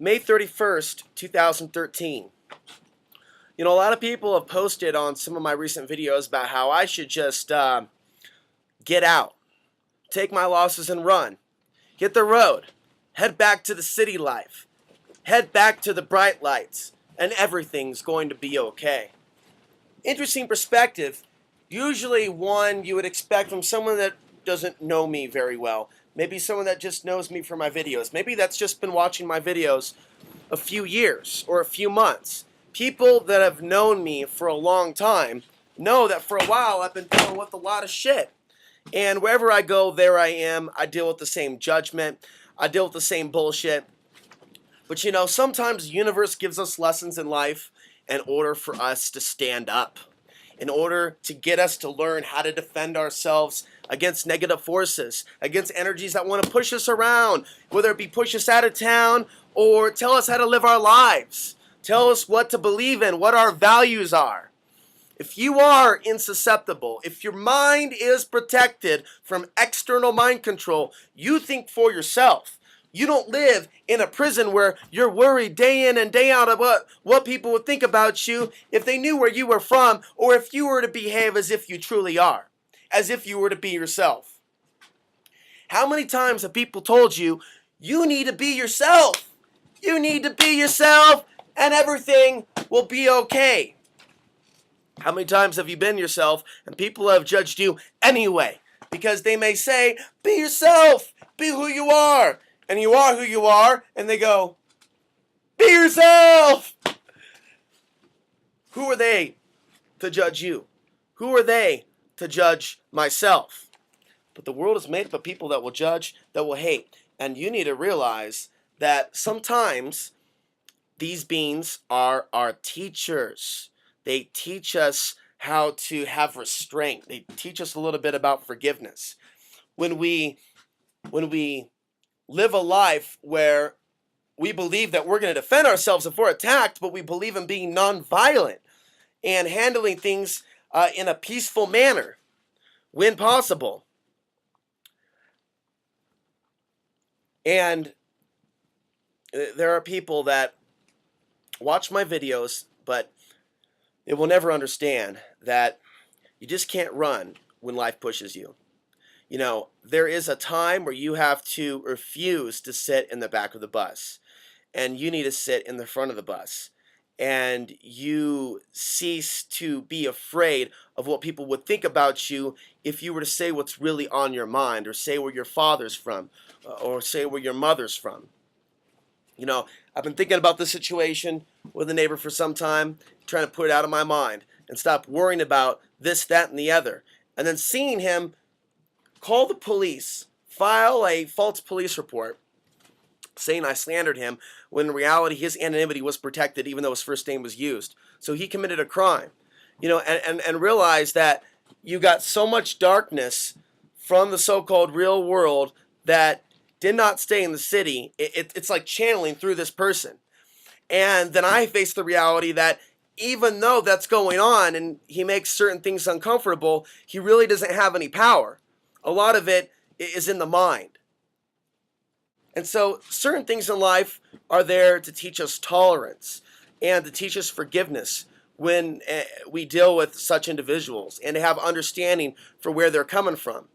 May 31st, 2013. You know, a lot of people have posted on some of my recent videos about how I should just get out, take my losses and run, hit the road, head back to the city life, head back to the bright lights, and everything's going to be okay. Interesting perspective, usually one you would expect from someone that doesn't know me very well. Maybe someone that just knows me from my videos. Maybe that's just been watching my videos a few years or a few months. People that have known me for a long time know that for a while I've been dealing with a lot of shit. And wherever I go, there I am. I deal with the same judgment. I deal with the same bullshit. But you know, sometimes the universe gives us lessons in life in order for us to stand up, in order to get us to learn how to defend ourselves against negative forces, against energies that want to push us around, whether it be push us out of town or tell us how to live our lives, tell us what to believe in, what our values are. If you are insusceptible, if your mind is protected from external mind control, you think for yourself. You don't live in a prison where you're worried day in and day out about what people would think about you if they knew where you were from, or if you were to behave as if you truly are, as if you were to be yourself. How many times have people told you, you need to be yourself? You need to be yourself and everything will be okay. How many times have you been yourself and people have judged you anyway? Because they may say, be yourself, be who you are. And you are who you are, and they go, be yourself! Who are they to judge you? Who are they to judge myself? But the world is made up of people that will judge, that will hate. And you need to realize that sometimes these beings are our teachers. They teach us how to have restraint. They teach us a little bit about forgiveness. When we live a life where we believe that we're going to defend ourselves if we're attacked, but we believe in being nonviolent and handling things in a peaceful manner when possible. And there are people that watch my videos, but they will never understand that you just can't run when life pushes you. You know, there is a time where you have to refuse to sit in the back of the bus, and you need to sit in the front of the bus, and you cease to be afraid of what people would think about you if you were to say what's really on your mind, or say where your father's from, or say where your mother's from. You know, I've been thinking about this situation with a neighbor for some time, trying to put it out of my mind and stop worrying about this, that, and the other, and then seeing him call the police, file a false police report saying I slandered him, when in reality his anonymity was protected even though his first name was used. So he committed a crime. You know, and realize that you got so much darkness from the so-called real world that did not stay in the city. It's like channeling through this person. And then I face the reality that even though that's going on and he makes certain things uncomfortable, he really doesn't have any power. A lot of it is in the mind. And so certain things in life are there to teach us tolerance and to teach us forgiveness when we deal with such individuals, and to have understanding for where they're coming from.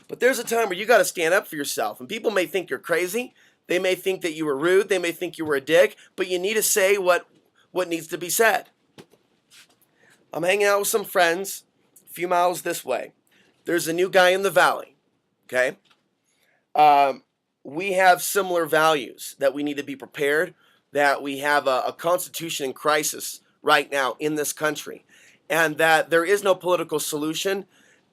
But there's a time where you got to stand up for yourself, and people may think you're crazy. They may think that you were rude. They may think you were a dick, but you need to say what needs to be said. I'm hanging out with some friends a few miles this way. There's a new guy in the valley, okay? We have similar values, that we need to be prepared, that we have a constitution in crisis right now in this country, and that there is no political solution,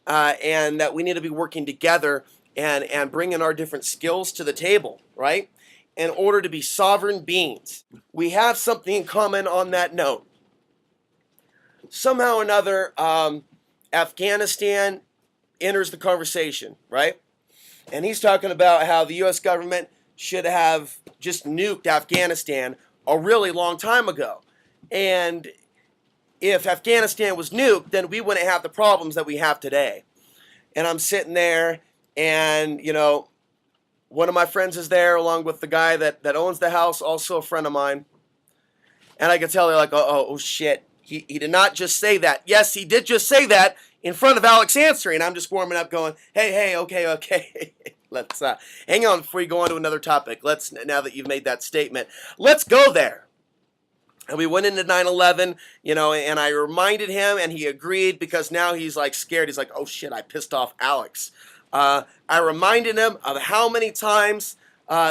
and that we need to be working together and bringing our different skills to the table, right? In order to be sovereign beings. We have something in common on that note. Somehow or another, Afghanistan enters the conversation, right? And he's talking about how the U.S. government should have just nuked Afghanistan a really long time ago. And if Afghanistan was nuked, then we wouldn't have the problems that we have today. And I'm sitting there and, you know, One of my friends is there, along with the guy that owns the house, also a friend of mine. And I could tell they're like, oh shit. He did not just say that. Yes, he did just say that in front of Alex Ansary. And I'm just warming up going, hey, okay. Let's hang on before we go on to another topic. Now that you've made that statement, let's go there. And we went into 9/11, and I reminded him, and he agreed, because now he's like scared. He's like, oh shit, I pissed off Alex. I reminded him of how many times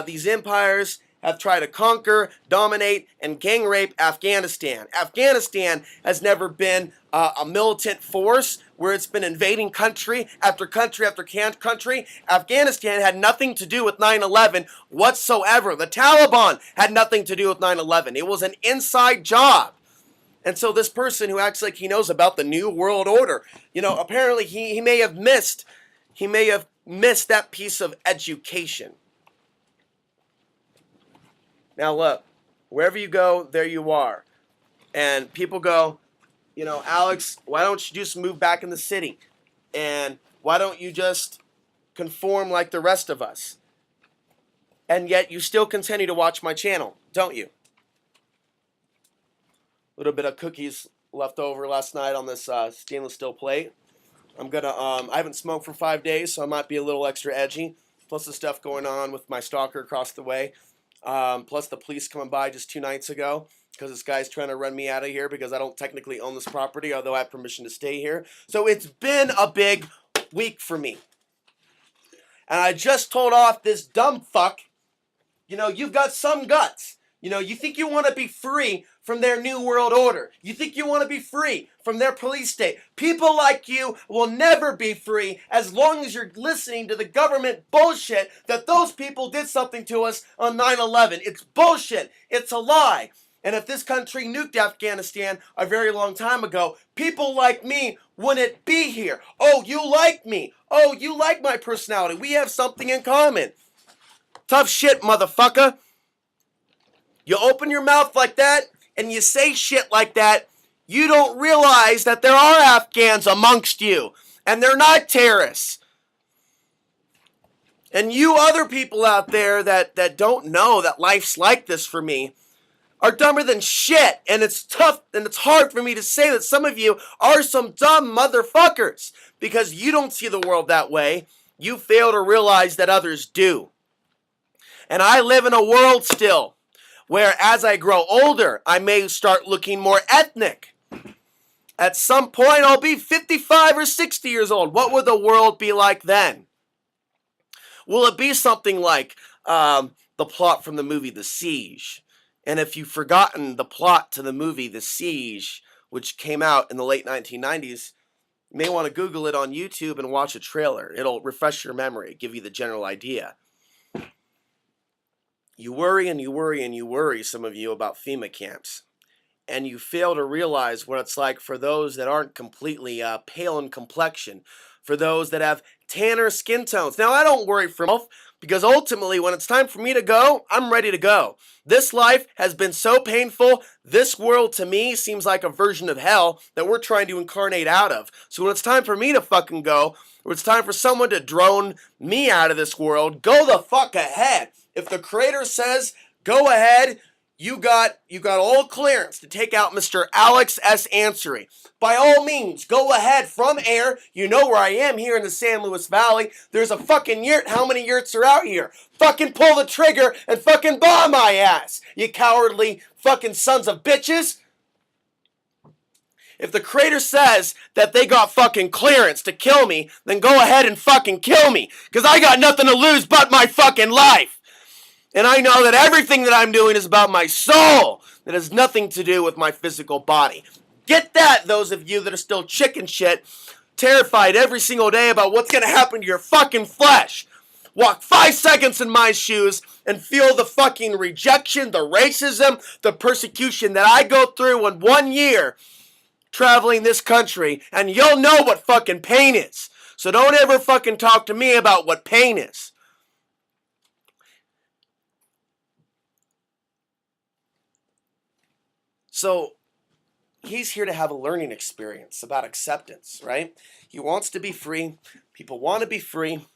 these empires have tried to conquer, dominate, and gang rape Afghanistan. Afghanistan has never been a militant force where it's been invading country after country after country. Afghanistan had nothing to do with 9/11 whatsoever. The Taliban had nothing to do with 9/11. It was an inside job. And so this person who acts like he knows about the New World Order, apparently he may have missed that piece of education. Now look, wherever you go, there you are. And people go, Alex, why don't you just move back in the city? And why don't you just conform like the rest of us? And yet you still continue to watch my channel, don't you? A little bit of cookies left over last night on this stainless steel plate. I haven't smoked for 5 days, so I might be a little extra edgy. Plus the stuff going on with my stalker across the way. Plus the police coming by just 2 nights ago because this guy's trying to run me out of here because I don't technically own this property, although I have permission to stay here. So it's been a big week for me. And I just told off this dumb fuck, you've got some guts. You think you want to be free from their New World Order. You think you want to be free from their police state. People like you will never be free as long as you're listening to the government bullshit that those people did something to us on 9/11. It's bullshit. It's a lie. And if this country nuked Afghanistan a very long time ago, people like me wouldn't be here. Oh, you like me. Oh, you like my personality. We have something in common. Tough shit, motherfucker. You open your mouth like that and you say shit like that, you don't realize that there are Afghans amongst you and they're not terrorists. And you other people out there that don't know that life's like this for me are dumber than shit. And it's tough and it's hard for me to say that some of you are some dumb motherfuckers because you don't see the world that way. You fail to realize that others do. And I live in a world still where as I grow older, I may start looking more ethnic. At some point, I'll be 55 or 60 years old. What will the world be like then? Will it be something like the plot from the movie The Siege? And if you've forgotten the plot to the movie The Siege, which came out in the late 1990s, you may want to Google it on YouTube and watch a trailer. It'll refresh your memory, give you the general idea. You worry and you worry and you worry, some of you, about FEMA camps. And you fail to realize what it's like for those that aren't completely pale in complexion, for those that have tanner skin tones. Now, I don't worry for myself because ultimately when it's time for me to go, I'm ready to go. This life has been so painful. This world to me seems like a version of hell that we're trying to incarnate out of. So when it's time for me to fucking go, or it's time for someone to drone me out of this world, go the fuck ahead. If the Creator says, go ahead, you got all clearance to take out Mr. Alex S. Ansary. By all means, go ahead from air. You know where I am here in the San Luis Valley. There's a fucking yurt. How many yurts are out here? Fucking pull the trigger and fucking bomb my ass, you cowardly fucking sons of bitches. If the Creator says that they got fucking clearance to kill me, then go ahead and fucking kill me. Because I got nothing to lose but my fucking life. And I know that everything that I'm doing is about my soul. That has nothing to do with my physical body. Get that, those of you that are still chicken shit, terrified every single day about what's going to happen to your fucking flesh. Walk 5 seconds in my shoes and feel the fucking rejection, the racism, the persecution that I go through in 1 year traveling this country, and you'll know what fucking pain is. So don't ever fucking talk to me about what pain is. So he's here to have a learning experience about acceptance, right? He wants to be free. People want to be free.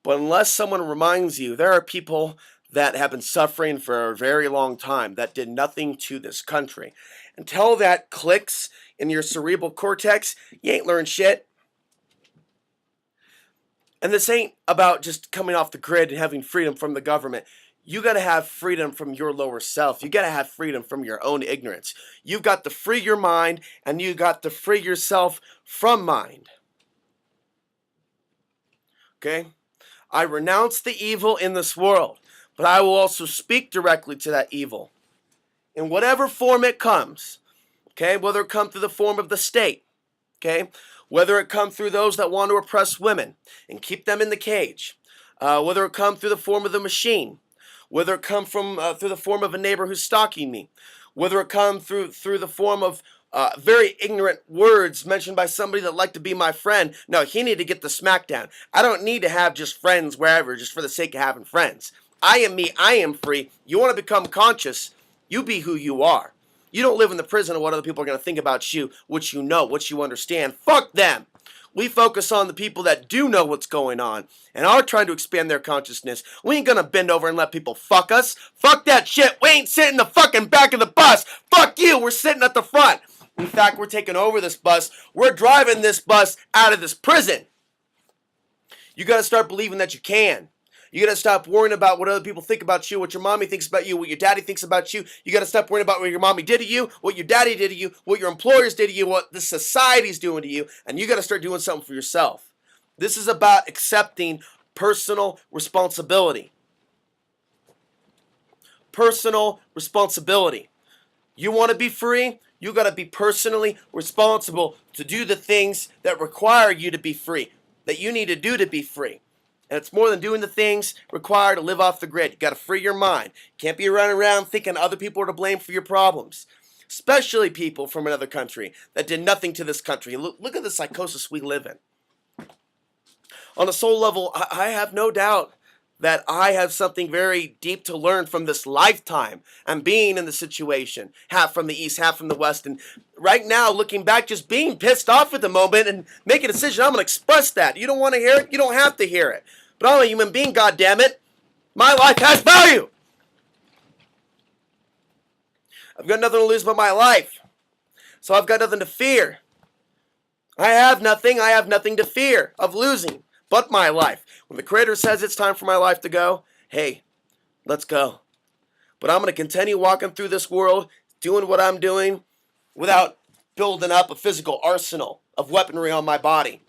But unless someone reminds you, there are people that have been suffering for a very long time that did nothing to this country. Until that clicks in your cerebral cortex, you ain't learned shit. And this ain't about just coming off the grid and having freedom from the government. You got to have freedom from your lower self. You got to have freedom from your own ignorance. You've got to free your mind, and you got to free yourself from mind. Okay? I renounce the evil in this world, but I will also speak directly to that evil in whatever form it comes. Okay? Whether it come through the form of the state. Okay? Whether it come through those that want to oppress women and keep them in the cage. Whether it come through the form of the machine. Whether it come from through the form of a neighbor who's stalking me, whether it come through the form of very ignorant words mentioned by somebody that liked to be my friend. No, he need to get the smackdown. I don't need to have just friends wherever just for the sake of having friends. I am me. I am free. You want to become conscious? You be who you are. You don't live in the prison of what other people are going to think about you, what you know, what you understand. Fuck them. We focus on the people that do know what's going on and are trying to expand their consciousness. We ain't gonna bend over and let people fuck us. Fuck that shit. We ain't sitting in the fucking back of the bus. Fuck you. We're sitting at the front. In fact, we're taking over this bus. We're driving this bus out of this prison. You gotta start believing that you can. You gotta stop worrying about what other people think about you, what your mommy thinks about you, what your daddy thinks about you. You gotta stop worrying about what your mommy did to you, what your daddy did to you, what your employers did to you, what the society's doing to you, and you gotta start doing something for yourself. This is about accepting personal responsibility. Personal responsibility. You want to be free? You gotta be personally responsible to do the things that require you to be free, that you need to do to be free. And it's more than doing the things required to live off the grid. You got to free your mind. You can't be running around thinking other people are to blame for your problems. Especially people from another country that did nothing to this country. Look at the psychosis we live in. On a soul level, I have no doubt that I have something very deep to learn from this lifetime and being in the situation. Half from the east, half from the west. And right now, looking back, just being pissed off at the moment and make a decision. I'm going to express that. You don't want to hear it? You don't have to hear it. But I'm a human being, goddammit. My life has value. I've got nothing to lose but my life. So I've got nothing to fear. I have nothing to fear of losing but my life. When the Creator says it's time for my life to go, hey, let's go. But I'm going to continue walking through this world, doing what I'm doing, without building up a physical arsenal of weaponry on my body.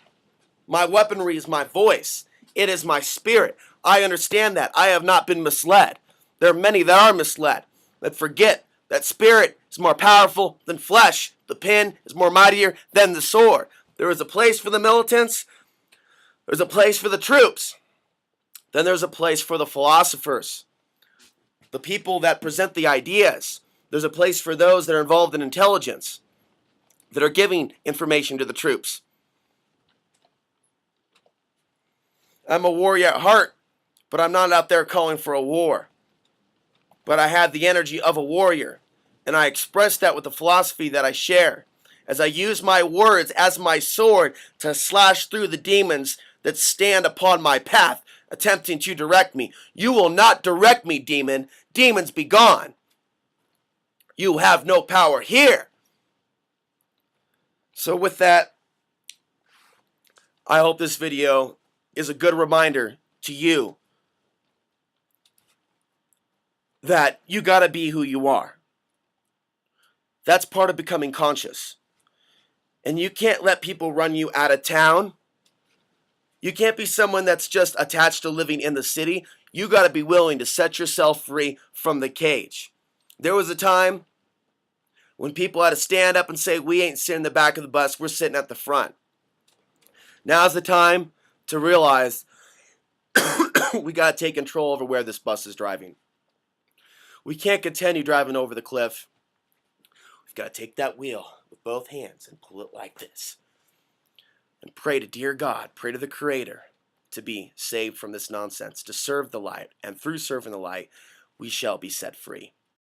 My weaponry is my voice. It is my spirit. I understand that. I have not been misled. There are many that are misled, that forget that spirit is more powerful than flesh. The pen is more mightier than the sword. There is a place for the militants. There's a place for the troops. Then there's a place for the philosophers, the people that present the ideas. There's a place for those that are involved in intelligence, that are giving information to the troops. I'm a warrior at heart, but I'm not out there calling for a war. But I have the energy of a warrior, and I express that with the philosophy that I share, as I use my words as my sword to slash through the demons that stand upon my path, attempting to direct me. You will not direct me, demon. Demons be gone. You have no power here. So with that, I hope this video is a good reminder to you that you gotta be who you are. That's part of becoming conscious. And you can't let people run you out of town. You can't be someone that's just attached to living in the city. You gotta be willing to set yourself free from the cage. There was a time when people had to stand up and say, we ain't sitting in the back of the bus, we're sitting at the front. Now's the time to realize we got to take control over where this bus is driving. We can't continue driving over the cliff. We've got to take that wheel with both hands and pull it like this. And pray to dear God, pray to the Creator to be saved from this nonsense, to serve the light. And through serving the light, we shall be set free.